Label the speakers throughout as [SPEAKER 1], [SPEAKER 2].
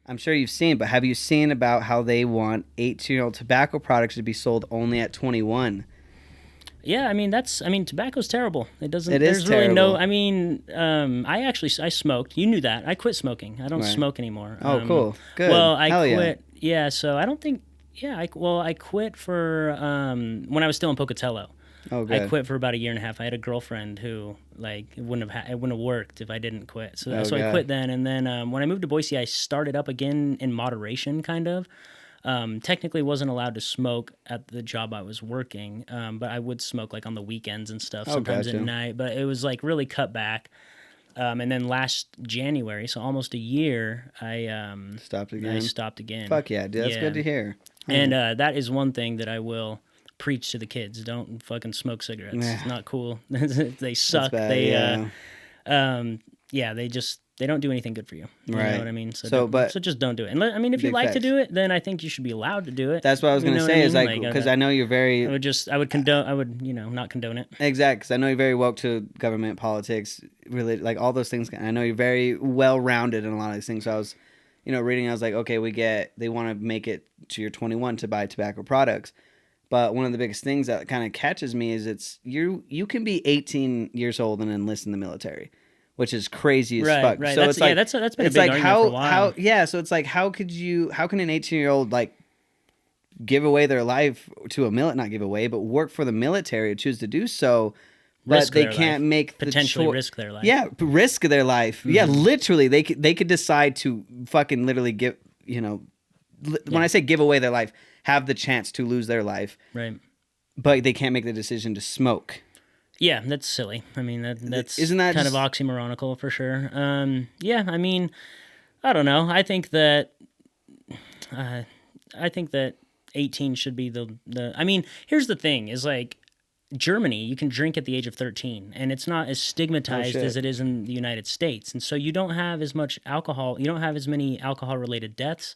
[SPEAKER 1] I'm sure you've seen, but have you seen about how they want 18-year-old tobacco products to be sold only at 21?
[SPEAKER 2] Yeah, I mean, tobacco's terrible. It doesn't,
[SPEAKER 1] It is
[SPEAKER 2] there's really no,
[SPEAKER 1] terrible.
[SPEAKER 2] I mean, I smoked. You knew that. I quit smoking. I don't
[SPEAKER 1] Right.
[SPEAKER 2] smoke anymore.
[SPEAKER 1] Oh, cool. Good.
[SPEAKER 2] Well, I
[SPEAKER 1] Hell yeah.
[SPEAKER 2] quit, yeah, so I don't think, yeah, I quit for, when I was still in Pocatello.
[SPEAKER 1] Oh,
[SPEAKER 2] I
[SPEAKER 1] good.
[SPEAKER 2] quit for about a year and a half. I had a girlfriend who, like, it wouldn't have worked if I didn't quit. So,
[SPEAKER 1] Oh,
[SPEAKER 2] so I
[SPEAKER 1] God.
[SPEAKER 2] quit then. And then when I moved to Boise, I started up again in moderation, kind of. Technically wasn't allowed to smoke at the job I was working, but I would smoke like on the weekends and stuff,
[SPEAKER 1] Oh,
[SPEAKER 2] sometimes at
[SPEAKER 1] gotcha.
[SPEAKER 2] night. But it was like really cut back. And then last January, so almost a year,
[SPEAKER 1] Stopped
[SPEAKER 2] I
[SPEAKER 1] again.
[SPEAKER 2] stopped again.
[SPEAKER 1] Fuck yeah, dude. That's good
[SPEAKER 2] Yeah,
[SPEAKER 1] to hear.
[SPEAKER 2] and
[SPEAKER 1] Hey.
[SPEAKER 2] that is one thing that I will preach to the kids: don't fucking smoke cigarettes.
[SPEAKER 1] Yeah,
[SPEAKER 2] It's not cool. They
[SPEAKER 1] that's
[SPEAKER 2] suck.
[SPEAKER 1] bad. Yeah.
[SPEAKER 2] Yeah, they don't do anything good for you. You know
[SPEAKER 1] Right.
[SPEAKER 2] what I mean? So
[SPEAKER 1] So,
[SPEAKER 2] don't,
[SPEAKER 1] but
[SPEAKER 2] so just don't do it. And I mean, if you
[SPEAKER 1] big
[SPEAKER 2] like to
[SPEAKER 1] facts.
[SPEAKER 2] do it, then I think you should be allowed to do it.
[SPEAKER 1] That's what I was
[SPEAKER 2] You
[SPEAKER 1] gonna
[SPEAKER 2] know what I
[SPEAKER 1] say. Is
[SPEAKER 2] mean?
[SPEAKER 1] like
[SPEAKER 2] Like,
[SPEAKER 1] because I know you're
[SPEAKER 2] I
[SPEAKER 1] very
[SPEAKER 2] would just, I would condone, I would, not condone it.
[SPEAKER 1] exact. Because I know you're very woke to government politics, really like all those things. I know you're very well rounded in a lot of these things. So I was, reading. I was like, okay, they want to make it to your 21 to buy tobacco products. But one of the biggest things that kind of catches me is you can be 18 years old and enlist in the military, which is crazy as
[SPEAKER 2] Right,
[SPEAKER 1] fuck.
[SPEAKER 2] right.
[SPEAKER 1] So it's like
[SPEAKER 2] That's been a
[SPEAKER 1] it's
[SPEAKER 2] big
[SPEAKER 1] like
[SPEAKER 2] argument for a
[SPEAKER 1] how
[SPEAKER 2] while.
[SPEAKER 1] yeah. So it's like how can an 18-year-old like give away their life to a not give away, but work for the military or choose to do so, but
[SPEAKER 2] Risk
[SPEAKER 1] they
[SPEAKER 2] their
[SPEAKER 1] can't
[SPEAKER 2] life,
[SPEAKER 1] make the
[SPEAKER 2] potentially
[SPEAKER 1] choice.
[SPEAKER 2] risk their life.
[SPEAKER 1] Yeah, risk their life. Yeah,
[SPEAKER 2] Mm-hmm.
[SPEAKER 1] literally, they could decide to fucking literally give when
[SPEAKER 2] Yeah,
[SPEAKER 1] I say give away their life, have the chance to lose their life,
[SPEAKER 2] right.
[SPEAKER 1] but they can't make the decision to smoke.
[SPEAKER 2] Yeah, that's silly. I mean, that's
[SPEAKER 1] Isn't that
[SPEAKER 2] kind of
[SPEAKER 1] just
[SPEAKER 2] oxymoronical for sure. Yeah, I mean, I don't know. Uh, I think that 18 should be the. I mean, here's the thing: is like Germany, you can drink at the age of 13, and it's not as
[SPEAKER 1] oh
[SPEAKER 2] stigmatized as
[SPEAKER 1] shit?
[SPEAKER 2] it is in the United States. And so you don't have as much alcohol, you don't have as many alcohol related deaths,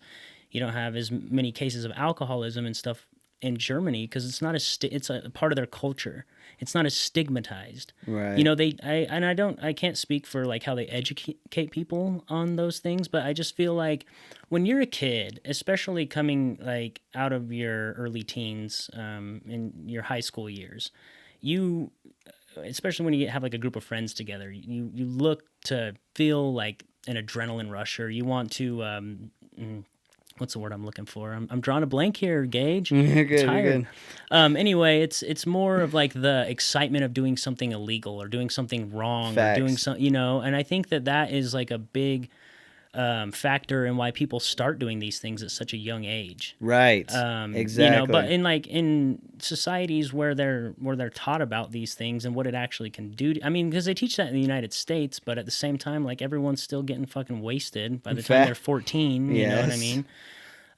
[SPEAKER 2] you don't have as many cases of alcoholism and stuff in Germany because it's not it's a part of their culture. It's not as stigmatized. You
[SPEAKER 1] Right.
[SPEAKER 2] know, I can't speak for like how they educate people on those things, but I just feel like when you're a kid, especially coming like out of your early teens, in your high school years, you, especially when you have like a group of friends together, you look to feel like an adrenaline rush, or you want to what's the word I'm looking for? I'm drawing a blank here, Gage.
[SPEAKER 1] You're
[SPEAKER 2] I'm
[SPEAKER 1] good. You're
[SPEAKER 2] tired.
[SPEAKER 1] good.
[SPEAKER 2] Anyway, it's more of like the excitement of doing something illegal or doing something wrong or doing
[SPEAKER 1] Facts.
[SPEAKER 2] some, and I think that is like a big factor in why people start doing these things at such a young age.
[SPEAKER 1] Right.
[SPEAKER 2] But
[SPEAKER 1] Exactly.
[SPEAKER 2] in societies where they're taught about these things and what it actually can do. I mean, because they teach that in the United States, but at the same time, like everyone's still getting fucking wasted by the time they're
[SPEAKER 1] Fact.
[SPEAKER 2] 14. You know what I
[SPEAKER 1] Yes.
[SPEAKER 2] mean?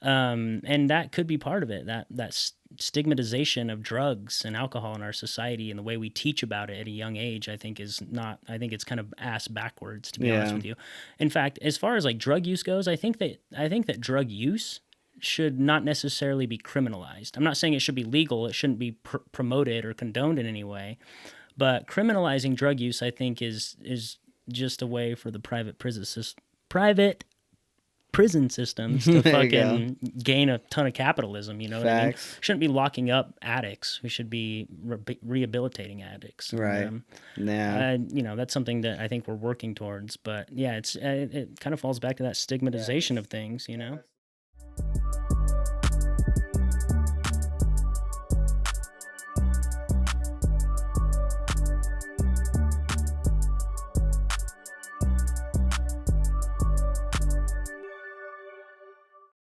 [SPEAKER 2] And that could be part of it. That stigmatization of drugs and alcohol in our society and the way we teach about it at a young age, I think is not. I think it's kind of ass backwards, to be honest
[SPEAKER 1] Yeah.
[SPEAKER 2] with you. In fact, as far as like drug use goes, I think that drug use should not necessarily be criminalized. I'm not saying it should be legal. It shouldn't be promoted or condoned in any way. But criminalizing drug use, I think, is just a way for the private prison systems to
[SPEAKER 1] There you go.
[SPEAKER 2] fucking gain a ton of capitalism. You know what I mean?
[SPEAKER 1] Facts.
[SPEAKER 2] Shouldn't be locking up addicts. We should be rehabilitating addicts. And,
[SPEAKER 1] Right. Yeah.
[SPEAKER 2] that's something that I think we're working towards. But yeah, it kind of falls back to that stigmatization of things. You know.